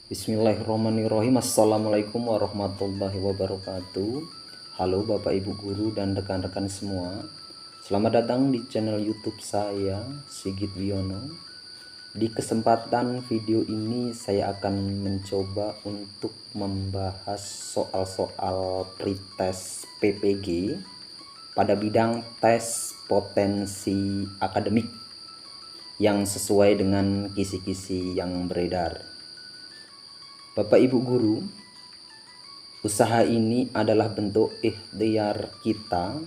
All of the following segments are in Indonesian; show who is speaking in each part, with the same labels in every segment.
Speaker 1: Bismillahirrahmanirrahim. Assalamualaikum warahmatullahi wabarakatuh. Halo Bapak Ibu guru dan rekan-rekan semua. Selamat datang di channel YouTube saya, Sigit Wiono. Di kesempatan video ini saya akan mencoba untuk membahas soal-soal pretest PPG pada bidang tes potensi akademik yang sesuai dengan kisi-kisi yang beredar. Bapak Ibu guru, usaha ini adalah bentuk ikhtiar kita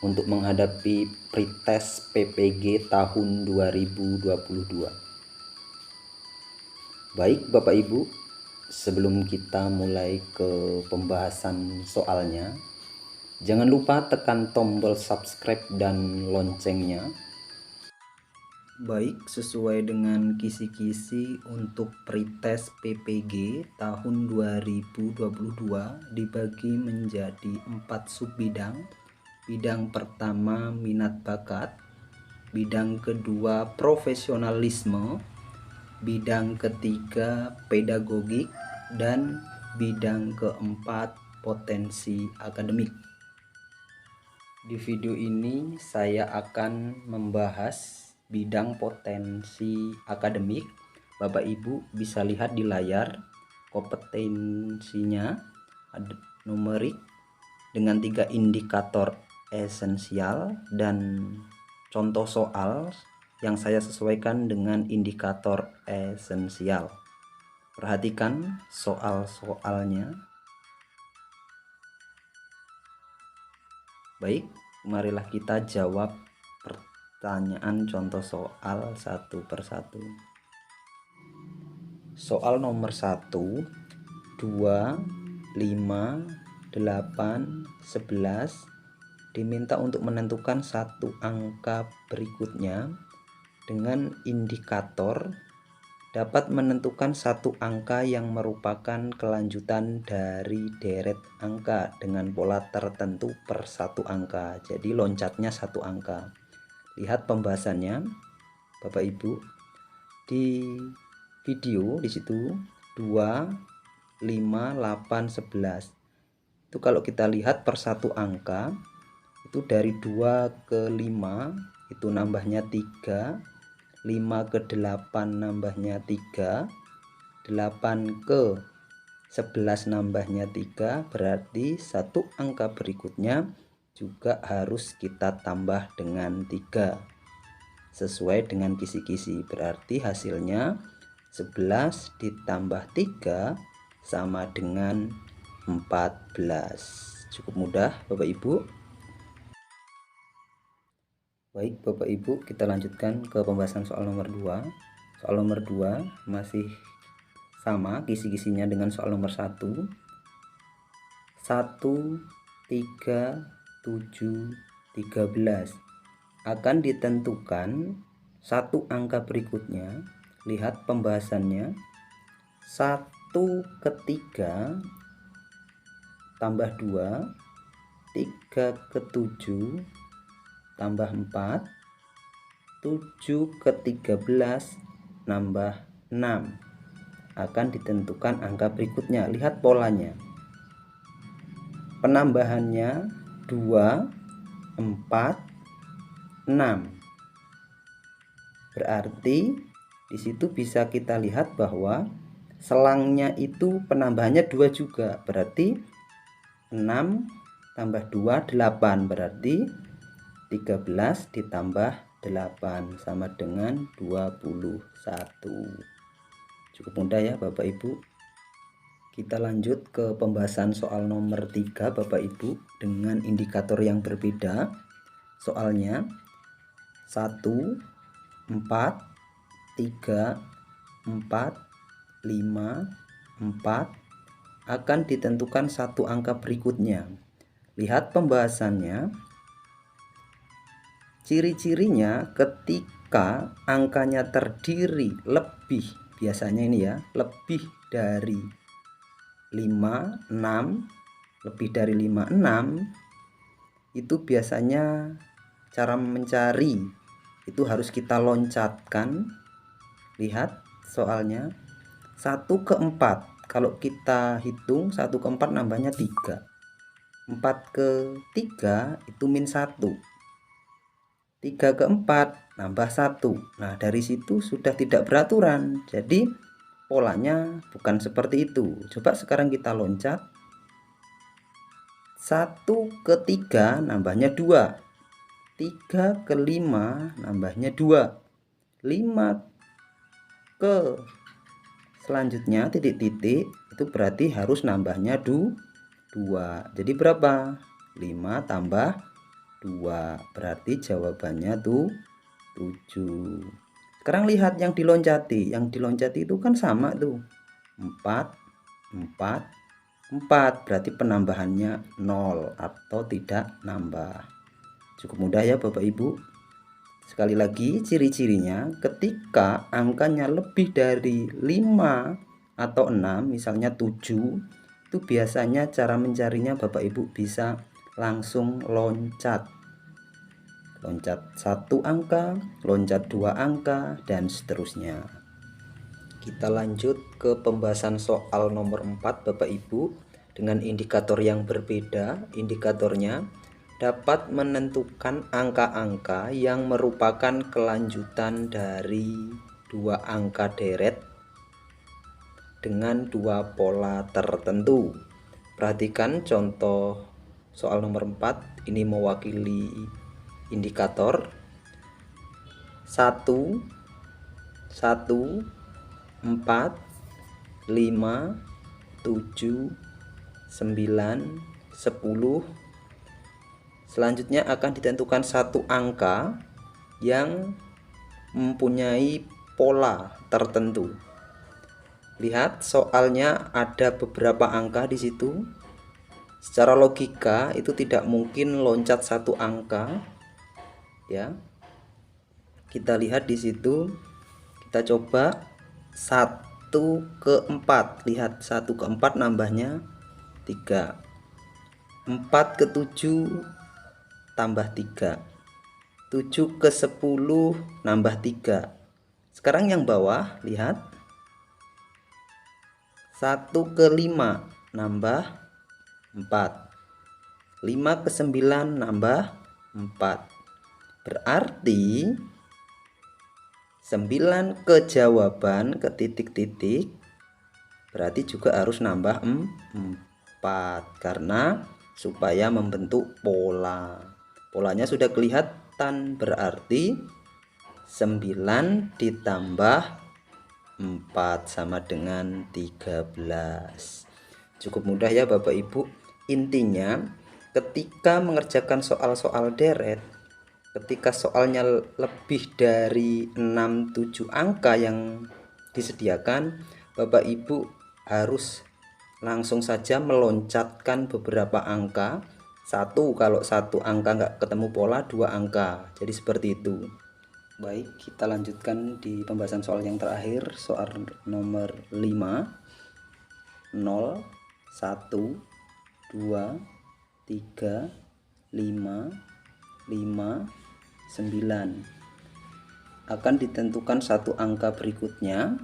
Speaker 1: untuk menghadapi pretest PPG tahun 2022. Baik Bapak Ibu, sebelum kita mulai ke pembahasan soalnya, jangan lupa tekan tombol subscribe dan loncengnya. Baik, sesuai dengan kisi-kisi untuk pretest PPG tahun 2022 dibagi menjadi 4 subbidang. Bidang pertama minat bakat, bidang kedua profesionalisme, bidang ketiga pedagogik, dan bidang keempat potensi akademik. Di video ini saya akan membahas bidang potensi akademik. Bapak Ibu bisa lihat di layar kompetensinya ada numerik dengan 3 indikator esensial dan contoh soal yang saya sesuaikan dengan indikator esensial. Perhatikan soal-soalnya. Baik, marilah kita jawab pertanyaan contoh soal satu persatu. Soal nomor 1, 2, 5, 8, 11 diminta untuk menentukan satu angka berikutnya dengan indikator dapat menentukan satu angka yang merupakan kelanjutan dari deret angka dengan pola tertentu per satu angka. Jadi loncatnya satu angka. Lihat pembahasannya Bapak Ibu di video di situ 2, 5, 8, 11. Itu kalau kita lihat per satu angka itu dari 2 ke 5 itu nambahnya 3, 5 ke 8 nambahnya 3, 8 ke 11 nambahnya 3, berarti satu angka berikutnya juga harus kita tambah dengan 3 sesuai dengan kisi-kisi. Berarti hasilnya 11 ditambah 3 sama dengan 14. Cukup mudah Bapak Ibu. Baik Bapak Ibu, kita lanjutkan ke pembahasan soal nomor 2. Soal nomor 2 masih sama kisi-kisinya dengan soal nomor 1. 1, 3, 7, 13 akan ditentukan satu angka berikutnya. Lihat pembahasannya. 1 ke 3 tambah 2, 3 ke 7 tambah 4, 7 ke 13 nambah 6 akan ditentukan angka berikutnya. Lihat polanya. Penambahannya 2, 4, 6. Berarti di situ bisa kita lihat bahwa selangnya itu penambahannya 2 juga. Berarti 6 tambah 2 8. Berarti 13 ditambah 8 sama dengan 21. Cukup mudah ya Bapak Ibu. Kita lanjut ke pembahasan soal nomor 3 Bapak Ibu dengan indikator yang berbeda. Soalnya 1, 4, 3, 4, 5, 4 akan ditentukan satu angka berikutnya. Lihat pembahasannya. Ciri-cirinya ketika angkanya terdiri lebih, biasanya ini ya, lebih dari 5, 6, lebih dari 5, 6, itu biasanya cara mencari itu harus kita loncatkan. Lihat soalnya. 1 ke 4. Kalau kita hitung 1 ke 4 nambahnya 3. 4 ke 3 itu min 1. 3 ke 4 nambah 1. Nah, dari situ sudah tidak beraturan. Jadi polanya bukan seperti itu. Coba sekarang kita loncat. 1 ke 3 nambahnya 2. 3 ke 5 nambahnya 2. 5 ke selanjutnya titik-titik itu berarti harus nambahnya 2. Jadi berapa? 5 tambah 2 berarti jawabannya tuh 7. Sekarang lihat yang diloncati. Yang diloncati itu kan sama tuh. 4 4 4 berarti penambahannya 0 atau tidak nambah. Cukup mudah ya Bapak Ibu. Sekali lagi ciri-cirinya, ketika angkanya lebih dari 5 atau 6, misalnya 7, itu biasanya cara mencarinya Bapak Ibu bisa langsung loncat. Loncat 1 angka, loncat 2 angka, dan seterusnya. Kita lanjut ke pembahasan soal nomor 4 Bapak Ibu dengan indikator yang berbeda. Indikatornya dapat menentukan angka-angka yang merupakan kelanjutan dari 2 angka deret dengan 2 pola tertentu. Perhatikan contoh soal nomor 4 ini mewakili indikator 1 1 4 5 7 9 10. Selanjutnya akan ditentukan satu angka yang mempunyai pola tertentu. Lihat soalnya ada beberapa angka di situ. Secara logika itu tidak mungkin loncat satu angka, ya. Kita lihat di situ. Kita coba 1 ke 4. Lihat 1 ke 4 nambahnya 3. 4 ke 7 tambah 3. 7 ke 10 nambah 3. Sekarang yang bawah lihat 1 ke 5 nambah 4. 5 ke 9 nambah 4. Berarti 9 ke jawaban ke titik-titik berarti juga harus nambah 4 karena supaya membentuk pola. Polanya sudah kelihatan, berarti 9 ditambah 4 sama dengan 13. Cukup mudah ya Bapak Ibu. Intinya ketika mengerjakan soal-soal deret, ketika soalnya lebih dari 6-7 angka yang disediakan, Bapak Ibu harus langsung saja meloncatkan beberapa angka. Kalau satu angka nggak ketemu pola, 2 angka. Jadi seperti itu. Baik, kita lanjutkan di pembahasan soal yang terakhir, soal nomor 5. 0 1 2 3 5 5 9. Akan ditentukan satu angka berikutnya.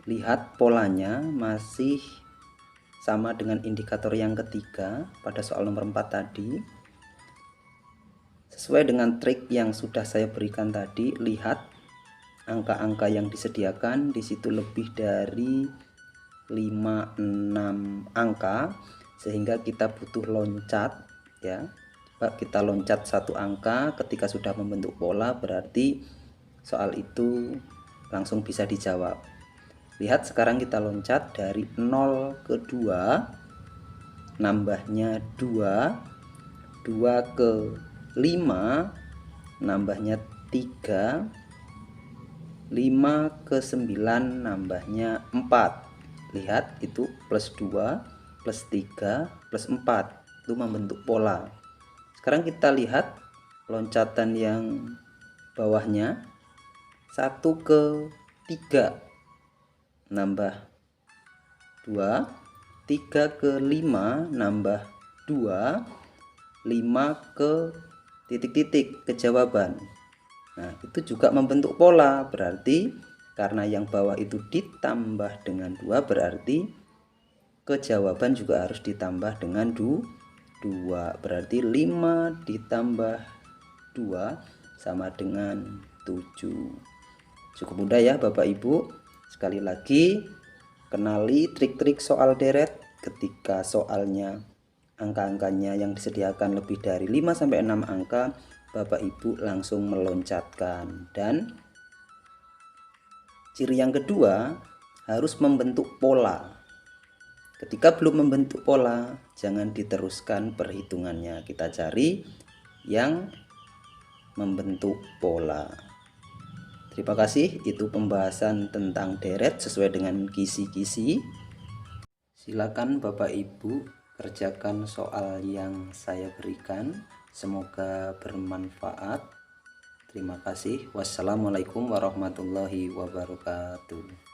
Speaker 1: Lihat polanya masih sama dengan indikator yang ketiga pada soal nomor 4 tadi. Sesuai dengan trik yang sudah saya berikan tadi, lihat angka-angka yang disediakan di situ lebih dari 5-6 angka sehingga kita butuh loncat, ya. Coba kita loncat satu angka. Ketika sudah membentuk pola berarti soal itu langsung bisa dijawab. Lihat sekarang kita loncat dari 0 ke 2 nambahnya 2. 2 ke 5 nambahnya 3. 5 ke 9 nambahnya 4. Lihat itu plus 2 plus 3 plus 4 itu membentuk pola. Sekarang kita lihat loncatan yang bawahnya 1 ke 3 nambah 2. 3 ke 5 nambah 2. 5 ke titik-titik ke jawaban. Nah, itu juga membentuk pola. Berarti karena yang bawah itu ditambah dengan 2, berarti kejawaban juga harus ditambah dengan 2. Berarti 5 ditambah 2 sama dengan 7. Cukup mudah ya Bapak Ibu. Sekali lagi, kenali trik-trik soal deret. Ketika soalnya angka-angkanya yang disediakan lebih dari 5-6 angka, Bapak Ibu langsung meloncatkan. Dan ciri yang kedua, harus membentuk pola. Ketika belum membentuk pola, jangan diteruskan perhitungannya. Kita cari yang membentuk pola. Terima kasih, itu pembahasan tentang deret sesuai dengan kisi-kisi. Silakan Bapak Ibu kerjakan soal yang saya berikan. Semoga bermanfaat. Terima kasih. Wassalamualaikum warahmatullahi wabarakatuh.